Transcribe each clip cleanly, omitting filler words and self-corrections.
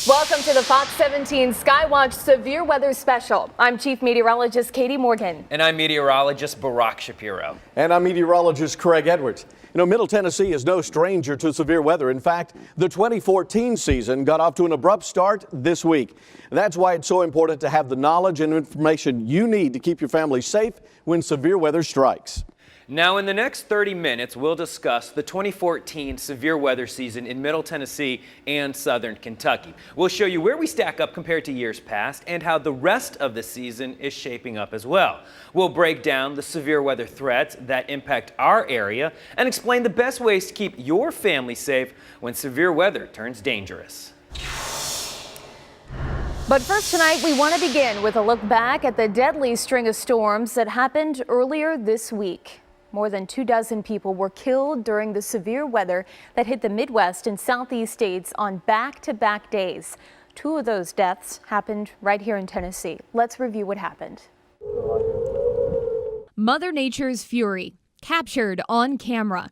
Welcome to the Fox 17 Skywatch Severe Weather Special. I'm Chief Meteorologist Katie Morgan. And I'm meteorologist Barack Shapiro. And I'm meteorologist Craig Edwards. You know, Middle Tennessee is no stranger to severe weather. In fact, the 2014 season got off to an abrupt start this week. That's why it's so important to have the knowledge and information you need to keep your family safe when severe weather strikes. Now, in the next 30 minutes, we'll discuss the 2014 severe weather season in Middle Tennessee and Southern Kentucky. We'll show you where we stack up compared to years past and how the rest of the season is shaping up as well. We'll break down the severe weather threats that impact our area and explain the best ways to keep your family safe when severe weather turns dangerous. But first tonight, we want to begin with a look back at the deadly string of storms that happened earlier this week. More than 24 people were killed during the severe weather that hit the Midwest and Southeast states on back-to-back days. 2 of those deaths happened right here in Tennessee. Let's review what happened. Mother Nature's fury, captured on camera.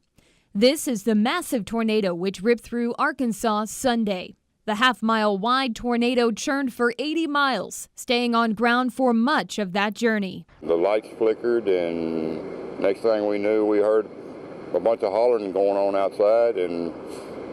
This is the massive tornado which ripped through Arkansas Sunday. The half-mile wide tornado churned for 80 miles, staying on ground for much of that journey. The lights flickered, and next thing we knew, we heard a bunch of hollering going on outside, and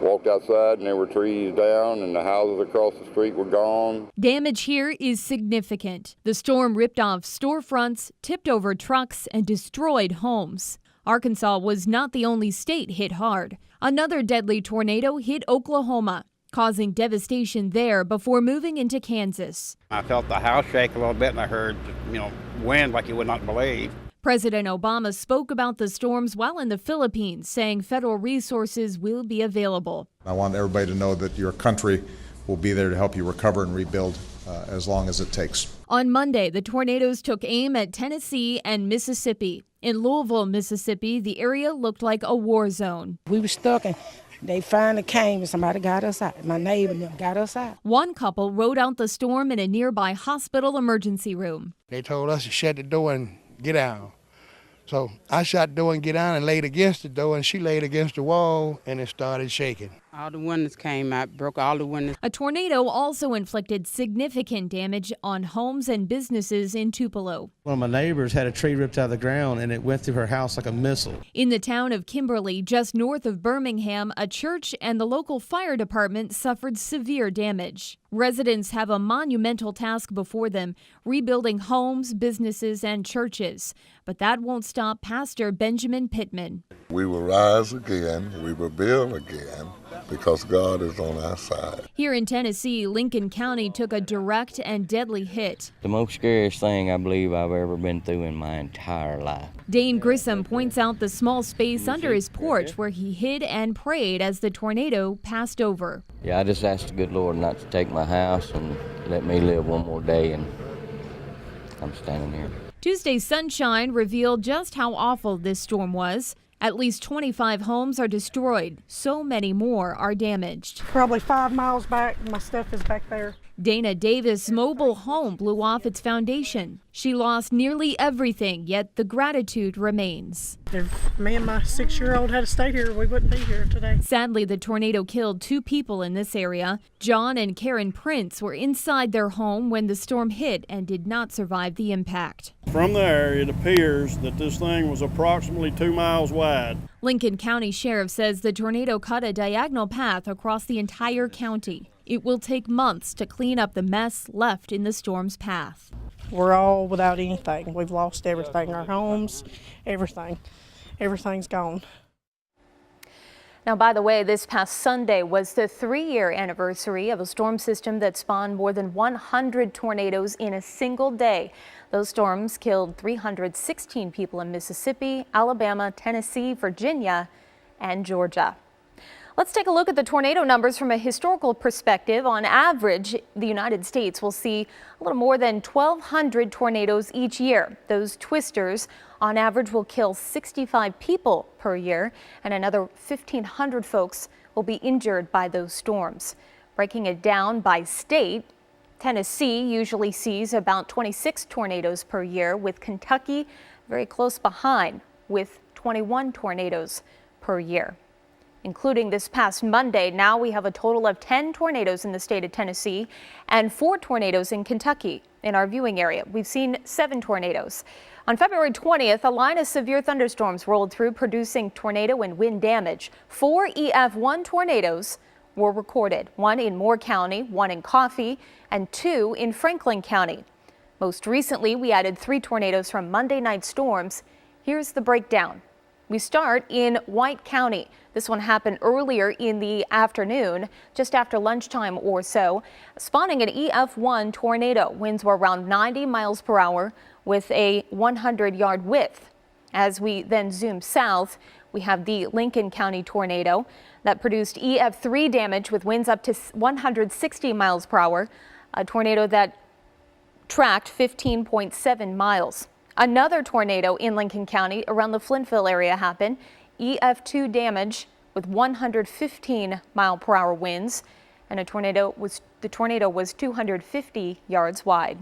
walked outside and there were trees down and the houses across the street were gone. Damage here is significant. The storm ripped off storefronts, tipped over trucks, and destroyed homes. Arkansas was not the only state hit hard. Another deadly tornado hit Oklahoma, causing devastation there before moving into Kansas. I felt the house shake a little bit and I heard, wind like you would not believe. President Obama spoke about the storms while in the Philippines, saying federal resources will be available. I want everybody to know that your country will be there to help you recover and rebuild as long as it takes. On Monday, the tornadoes took aim at Tennessee and Mississippi. In Louisville, Mississippi, the area looked like a war zone. We were stuck and they finally came and somebody got us out. My neighbor got us out. One couple rode out the storm in a nearby hospital emergency room. They told us to shut the door and get down. So I shut the door and get down and laid against the door, and she laid against the wall, and it started shaking. All the windows came out, broke all the windows. A tornado also inflicted significant damage on homes and businesses in Tupelo. One of my neighbors had a tree ripped out of the ground, and it went through her house like a missile. In the town of Kimberly, just north of Birmingham, a church and the local fire department suffered severe damage. Residents have a monumental task before them, rebuilding homes, businesses, and churches. But that won't stop Pastor Benjamin Pittman. We will rise again, we will build again, because God is on our side. Here in Tennessee, Lincoln County took a direct and deadly hit. The most scariest thing I believe I've ever been through in my entire life. Dane Grissom points out the small space under his porch where he hid and prayed as the tornado passed over. Yeah, I just asked the good Lord not to take my house and let me live one more day, and I'm standing here. Tuesday's sunshine revealed just how awful this storm was. At least 25 homes are destroyed. So many more are damaged. Probably 5 miles back. My stuff is back there. Dana Davis' mobile home blew off its foundation. She lost nearly everything, yet the gratitude remains. If me and my 6-year-old had stayed here, we wouldn't be here today. Sadly, the tornado killed 2 people in this area. John and Karen Prince were inside their home when the storm hit and did not survive the impact. From there, it appears that this thing was approximately 2 miles wide. Lincoln County Sheriff says the tornado cut a diagonal path across the entire county. It will take months to clean up the mess left in the storm's path. We're all without anything. We've lost everything, our homes, everything. Everything's gone. Now, by the way, this past Sunday was the 3-year anniversary of a storm system that spawned more than 100 tornadoes in a single day. Those storms killed 316 people in Mississippi, Alabama, Tennessee, Virginia, and Georgia. Let's take a look at the tornado numbers from a historical perspective. On average, the United States will see a little more than 1,200 tornadoes each year. Those twisters, on average, will kill 65 people per year, and another 1,500 folks will be injured by those storms. Breaking it down by state, Tennessee usually sees about 26 tornadoes per year, with Kentucky very close behind with 21 tornadoes per year. including this past Monday. Now we have a total of 10 tornadoes in the state of Tennessee and 4 tornadoes in Kentucky. In our viewing area, we've seen 7 tornadoes. On February 20th, a line of severe thunderstorms rolled through, producing tornado and wind damage. 4 EF1 tornadoes were recorded, 1 in Moore County, 1 in Coffee, and 2 in Franklin County. Most recently, we added 3 tornadoes from Monday night storms. Here's the breakdown. We start in White County. This one happened earlier in the afternoon, just after lunchtime or so, spawning an EF1 tornado. Winds were around 90 miles per hour with a 100-yard width. As we then zoom south, we have the Lincoln County tornado that produced EF3 damage with winds up to 160 miles per hour, a tornado that tracked 15.7 miles. Another tornado in Lincoln County around the Flintville area happened. EF2 damage with 115 mile per hour winds, and the tornado was 250 yards wide.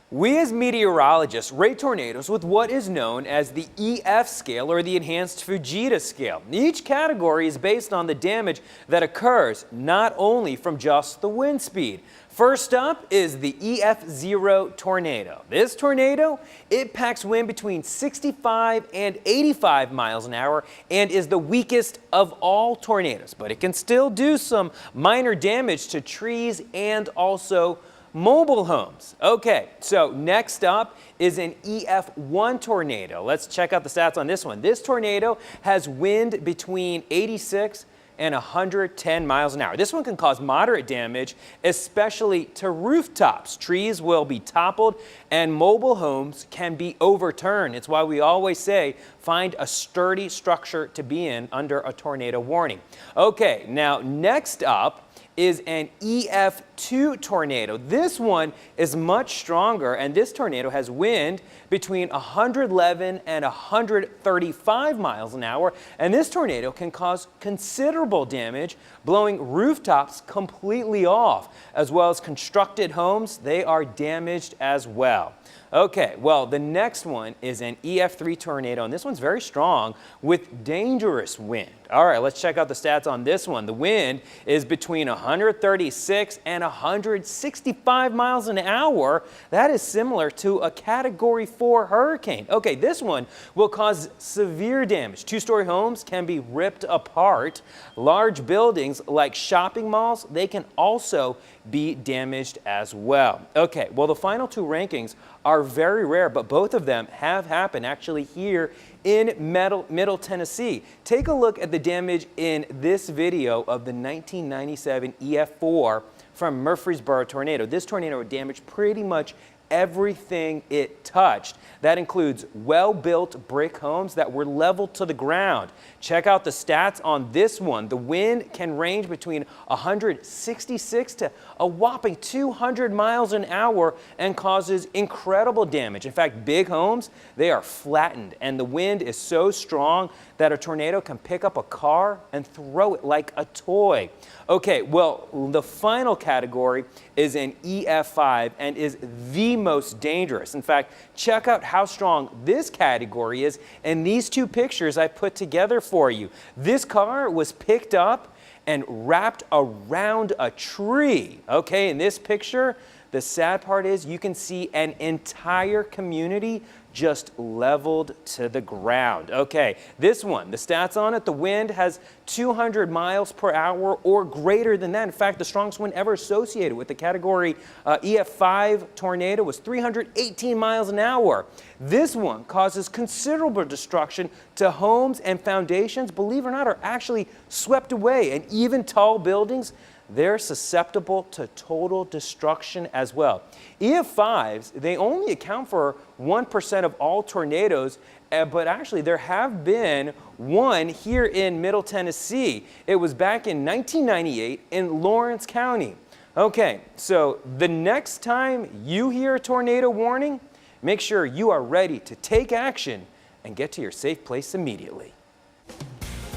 We as meteorologists rate tornadoes with what is known as the EF scale, or the enhanced Fujita scale. Each category is based on the damage that occurs, not only from just the wind speed. First up is the EF0 tornado. This tornado, it packs wind between 65 and 85 miles an hour and is the weakest of all tornadoes, but it can still do some minor damage to trees and also mobile homes. Okay, so next up is an EF1 tornado. Let's check out the stats on this one. This tornado has wind between 86 and 110 miles an hour. This one can cause moderate damage, especially to rooftops. Trees will be toppled and mobile homes can be overturned. It's why we always say find a sturdy structure to be in under a tornado warning. Okay, now next up is an EF2 tornado. This one is much stronger, and this tornado has wind between 111 and 135 miles an hour, and this tornado can cause considerable damage, blowing rooftops completely off, as well as constructed homes. They are damaged as well. Okay, well, the next one is an EF3 tornado, and this one's very strong with dangerous wind. All right, let's check out the stats on this one. The wind is between 136 and 165 miles an hour. That is similar to a Category 4 hurricane. Okay, this one will cause severe damage. 2-story homes can be ripped apart. Large buildings like shopping malls, they can also be damaged as well. Okay, well, the final 2 rankings are very rare, but both of them have happened actually here in Middle Tennessee. Take a look at the damage in this video of the 1997 EF4 from Murfreesboro tornado. This tornado damaged pretty much everything it touched. That includes well-built brick homes that were leveled to the ground. Check out the stats on this one. The wind can range between 166 to a whopping 200 miles an hour and causes incredible damage. In fact, big homes, they are flattened, and the wind is so strong that a tornado can pick up a car and throw it like a toy. Okay, well, the final category is an EF5 and is the most dangerous. In fact, check out how strong this category is in these 2 pictures I put together for you. This car was picked up and wrapped around a tree. Okay, in this picture, the sad part is you can see an entire community just leveled to the ground. Okay, this one, the stats on it, the wind has 200 miles per hour or greater than that. In fact, the strongest wind ever associated with the Category EF5 tornado was 318 miles an hour. This one causes considerable destruction to homes, and foundations, believe it or not, are actually swept away, and even tall buildings, they're susceptible to total destruction as well. EF5s, they only account for 1% of all tornadoes, but actually there have been one here in Middle Tennessee. It was back in 1998 in Lawrence County. Okay, so the next time you hear a tornado warning, make sure you are ready to take action and get to your safe place immediately.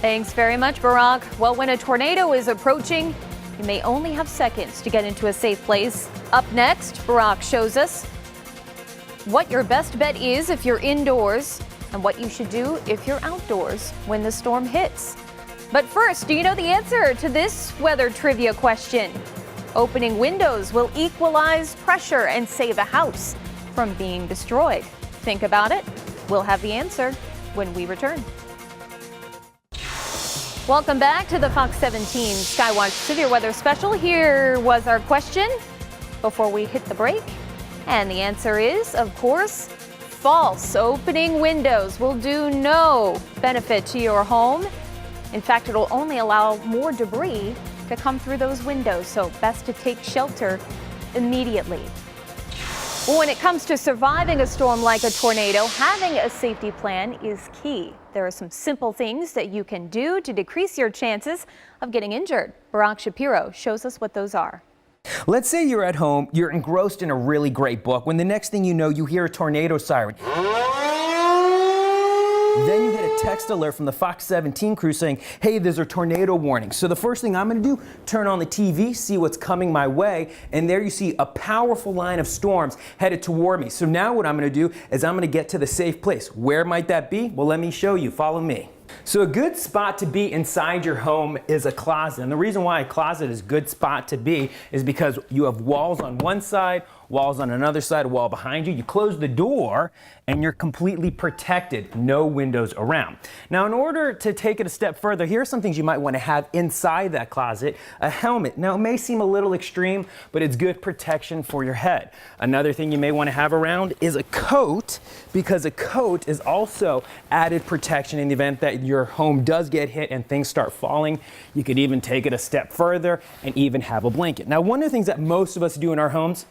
Thanks very much, Barack. Well, when a tornado is approaching, you may only have seconds to get into a safe place. Up next, Barack shows us what your best bet is if you're indoors. and what you should do if you're outdoors when the storm hits. But first, do you know the answer to this weather trivia question? Opening windows will equalize pressure and save a house from being destroyed. Think about it. We'll have the answer when we return. Welcome back to the Fox 17 Skywatch Severe Weather Special. Here was our question before we hit the break. And the answer is, of course, false. Opening windows will do no benefit to your home. In fact, it'll only allow more debris to come through those windows, so best to take shelter immediately. Well, when it comes to surviving a storm like a tornado, having a safety plan is key. There are some simple things that you can do to decrease your chances of getting injured. Barack Shapiro shows us what those are. Let's say you're at home, you're engrossed in a really great book, when the next thing you know, you hear a tornado siren. Then you get a text alert from the Fox 17 crew saying, hey, there's a tornado warning. So the first thing I'm going to do, turn on the TV, see what's coming my way, and there you see a powerful line of storms headed toward me. So now what I'm going to do is I'm going to get to the safe place. Where might that be? Well, let me show you. Follow me. So a good spot to be inside your home is a closet. And the reason why a closet is a good spot to be is because you have walls on one side, walls on another side, a wall behind you. You close the door and you're completely protected, no windows around. Now, in order to take it a step further, here are some things you might want to have inside that closet. A helmet. Now, it may seem a little extreme, but it's good protection for your head. Another thing you may want to have around is a coat, because a coat is also added protection in the event that your home does get hit and things start falling. You could even take it a step further and even have a blanket. Now, one of the things that most of us do in our homes,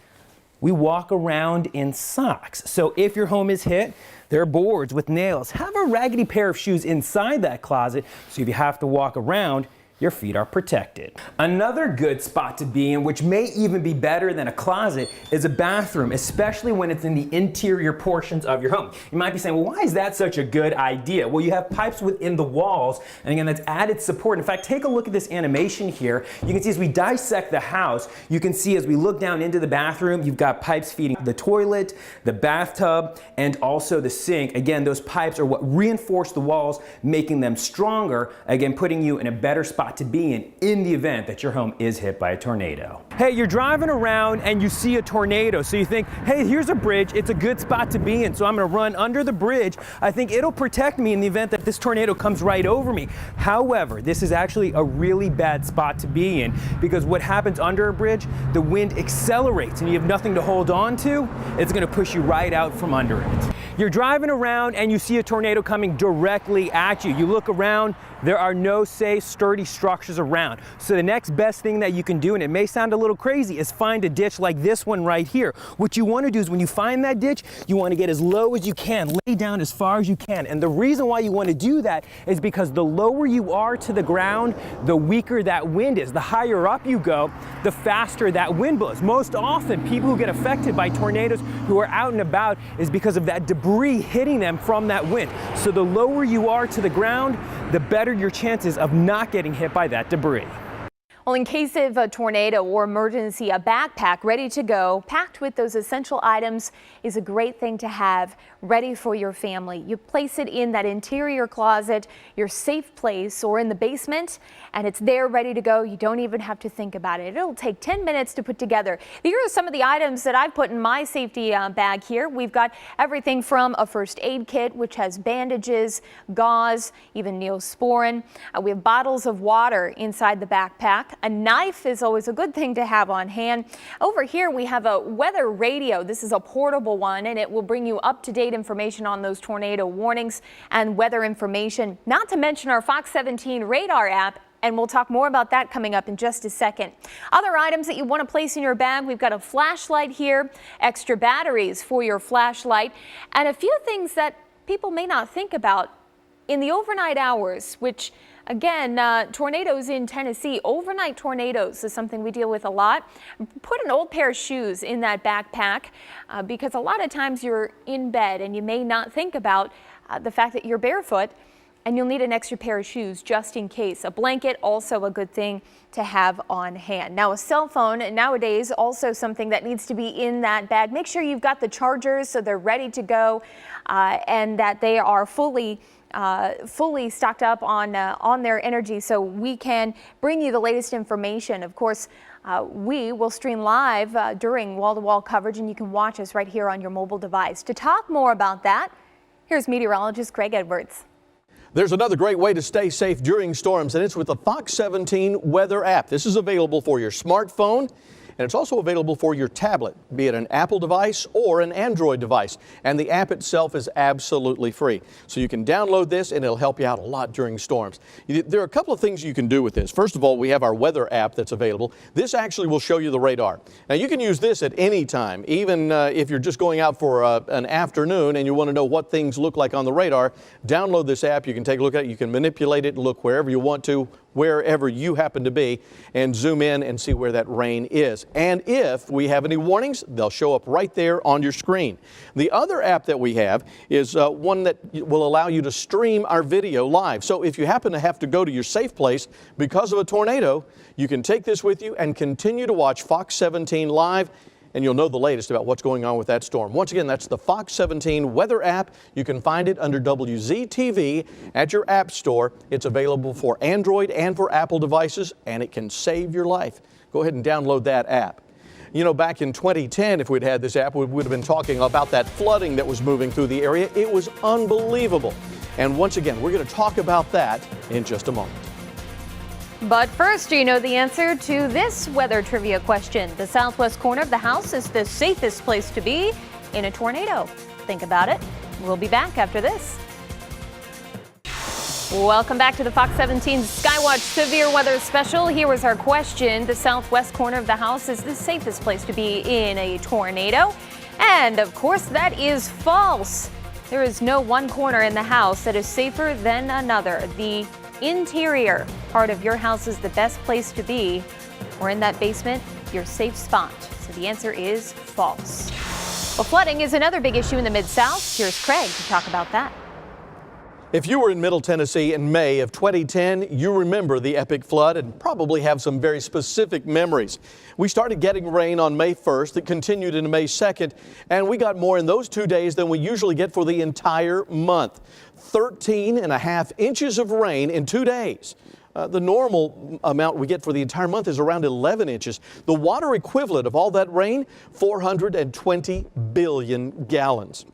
we walk around in socks. So if your home is hit, there are boards with nails. Have a raggedy pair of shoes inside that closet, so if you have to walk around, your feet are protected. Another good spot to be in, which may even be better than a closet, is a bathroom, especially when it's in the interior portions of your home. You might be saying, well, why is that such a good idea? Well, you have pipes within the walls, and again, that's added support. In fact, take a look at this animation here. You can see as we dissect the house, you can see as we look down into the bathroom, you've got pipes feeding the toilet, the bathtub, and also the sink. Again, those pipes are what reinforce the walls, making them stronger, again, putting you in a better spot to be in the event that your home is hit by a tornado. Hey, you're driving around and you see a tornado, so you think, hey, here's a bridge, it's a good spot to be in, so I'm going to run under the bridge. I think it'll protect me in the event that this tornado comes right over me. However, this is actually a really bad spot to be in, because what happens under a bridge, the wind accelerates and you have nothing to hold on to. It's going to push you right out from under it. You're driving around and you see a tornado coming directly at you. You look around, there are no safe, sturdy structures around. So the next best thing that you can do, and it may sound a little crazy, is find a ditch like this one right here. What you want to do is when you find that ditch, you want to get as low as you can, lay down as far as you can. And the reason why you want to do that is because the lower you are to the ground, the weaker that wind is. The higher up you go, the faster that wind blows. Most often, people who get affected by tornadoes who are out and about is because of that debris hitting them from that wind. So the lower you are to the ground, the better your chances of not getting hit by that debris. Well, in case of a tornado or emergency, a backpack ready to go, packed with those essential items, is a great thing to have ready for your family. You place it in that interior closet, your safe place, or in the basement, and it's there ready to go. You don't even have to think about it. It'll take 10 minutes to put together. Here are some of the items that I've put in my safety bag here. We've got everything from a first aid kit, which has bandages, gauze, even Neosporin. We have bottles of water inside the backpack. A knife is always a good thing to have on hand. Over here we have a weather radio. This is a portable one, and it will bring you up-to-date information on those tornado warnings and weather information, not to mention our Fox 17 radar app. And we'll talk more about that coming up in just a second. Other items that you want to place in your bag, we've got a flashlight here, extra batteries for your flashlight, and a few things that people may not think about in the overnight hours, which again, tornadoes in Tennessee, overnight tornadoes is something we deal with a lot. Put an old pair of shoes in that backpack because a lot of times you're in bed and you may not think about the fact that you're barefoot And you'll need an extra pair of shoes just in case. A blanket, also a good thing to have on hand. Now, a cell phone nowadays also something that needs to be in that bag. Make sure you've got the chargers so they're ready to go and that they are fully stocked up on their energy so we can bring you the latest information. Of course, we will stream live during wall-to-wall coverage, and you can watch us right here on your mobile device. To talk more about that, here's meteorologist Craig Edwards. There's another great way to stay safe during storms, and it's with the Fox 17 weather app. This is available for your smartphone, and it's also available for your tablet, be it an Apple device or an Android device. And the app itself is absolutely free. So you can download this and it'll help you out a lot during storms. There are a couple of things you can do with this. First of all, we have our weather app that's available. This actually will show you the radar. Now you can use this at any time, even if you're just going out for an afternoon and you want to know what things look like on the radar. Download this app. You can take a look at it. You can manipulate it and look wherever you want to, wherever you happen to be, and zoom in and see where that rain is. And if we have any warnings, they'll show up right there on your screen. The other app that we have is one that will allow you to stream our video live. So if you happen to have to go to your safe place because of a tornado, you can take this with you and continue to watch Fox 17 live, and you'll know the latest about what's going on with that storm. Once again, that's the Fox 17 weather app. You can find it under WZTV at your app store. It's available for Android and for Apple devices, and it can save your life. Go ahead and download that app. You know, back in 2010, if we'd had this app, we would have been talking about that flooding that was moving through the area. It was unbelievable. And once again, we're going to talk about that in just a moment. But first, do you know the answer to this weather trivia question? The southwest corner of the house is the safest place to be in a tornado. Think about it. We'll be back after this. Welcome back to the Fox 17 Skywatch Severe Weather Special. Here is our question. The southwest corner of the house is the safest place to be in a tornado. And of course, that is false. There is no one corner in the house that is safer than another. The interior part of your house is the best place to be, or in that basement, your safe spot. So the answer is false. Well, flooding is another big issue in the Mid-South. Here's Craig to talk about that. If you were in Middle Tennessee in May of 2010, you remember the epic flood and probably have some very specific memories. We started getting rain on May 1st. It continued into May 2nd, and we got more in those 2 days than we usually get for the entire month. 13.5 inches of rain in 2 days. The normal amount we get for the entire month is around 11 inches. The water equivalent of all that rain, 420 billion gallons.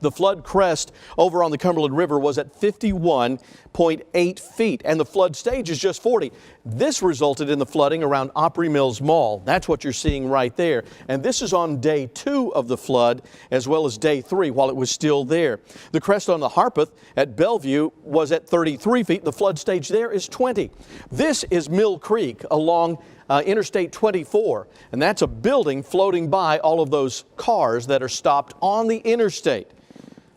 The flood crest over on the Cumberland River was at 51.8 feet, and the flood stage is just 40. This resulted in the flooding around Opry Mills Mall. That's what you're seeing right there. And this is on day 2 of the flood, as well as day 3, while it was still there. The crest on the Harpeth at Bellevue was at 33 feet. The flood stage there is 20. This is Mill Creek along Interstate 24, and that's a building floating by all of those cars that are stopped on the interstate.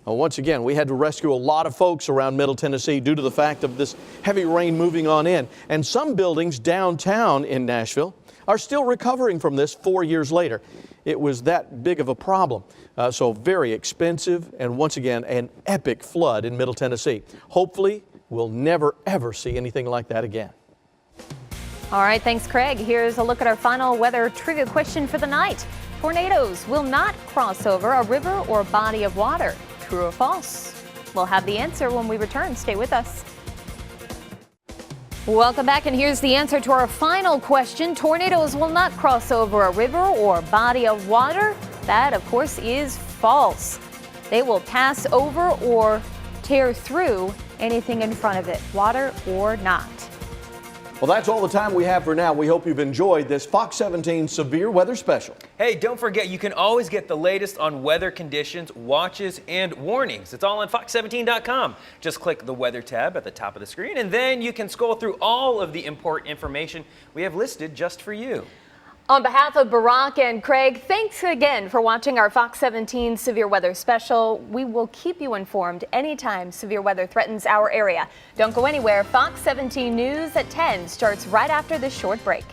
Once again, we had to rescue a lot of folks around Middle Tennessee due to the fact of this heavy rain moving on in. And some buildings downtown in Nashville are still recovering from this 4 years later. It was that big of a problem. So very expensive, and once again, an epic flood in Middle Tennessee. Hopefully, we'll never, ever see anything like that again. All right, thanks, Craig. Here's a look at our final weather trivia question for the night. Tornadoes will not cross over a river or body of water. True or false? We'll have the answer when we return. Stay with us. Welcome back, and here's the answer to our final question. Tornadoes will not cross over a river or body of water. That, of course, is false. They will pass over or tear through anything in front of it, water or not. Well, that's all the time we have for now. We hope you've enjoyed this Fox 17 Severe Weather Special. Hey, don't forget, you can always get the latest on weather conditions, watches, and warnings. It's all on fox17.com. Just click the weather tab at the top of the screen, and then you can scroll through all of the important information we have listed just for you. On behalf of Barack and Craig, thanks again for watching our Fox 17 Severe Weather Special. We will keep you informed anytime severe weather threatens our area. Don't go anywhere. Fox 17 News at 10 starts right after this short break.